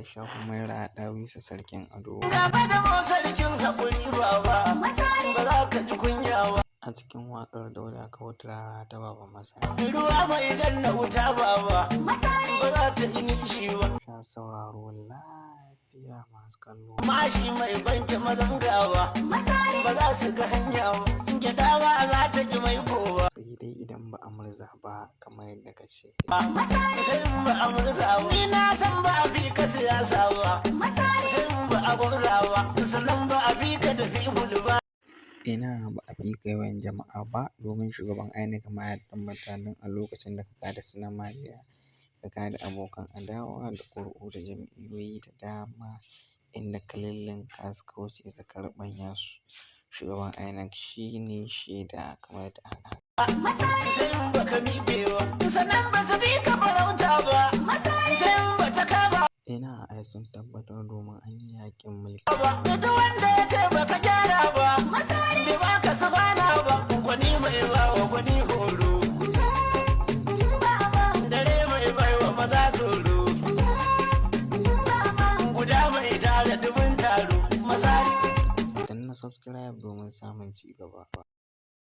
Aisha Humaira Dawisu sarkin ado. Gaba da mu sarkin haƙuri baba, ba za ka ji kunya ba. A cikin waƙar Dauda Kahutu ta Baba Masari. Ruwa mai danna wuta baba, ba za ta yi nishi ba. Sha sauraro lafiya masu kallo. Mashi mai banke mazangawa, ba za su ga hanya ba. Gyaɗa ba za ta ji mai kowa. Sai dai idan ba a murza ba kamar yadda ka ce. Sai in ba a murza ba. Ni na san ba a fi ka siyasa ba. Sai in ba a murza ba. Sannan ba a fi ka tafi bulu ba. Ina ba a fi yawan jama'a ba domin shugaban INEC ma ya tabbata nan a lokacin da ka kada sinamariya ka kada abokan adawa da ƙuri'u da jam'iyyoyi da dama inda kalilin ka suka wuce suka ruɓanya su. Shugaban INEC shi ne shaida kamar da haka. Sai in ba ka miƙewa, sannan ba su bi ka farauta ba. Sai in ba ta kama Ina ai sun tabbatar domin an yi yaƙin mulki. ba. Da duk wanda ya ce ba ka gyara ba, bai ba ka sabana ba. Gwani mai ba wa gwani horo, dare mai bai wa maza tsoro. Guda mai tare dubin taro, Masari. Dan na subscribe domin samun ci gaba.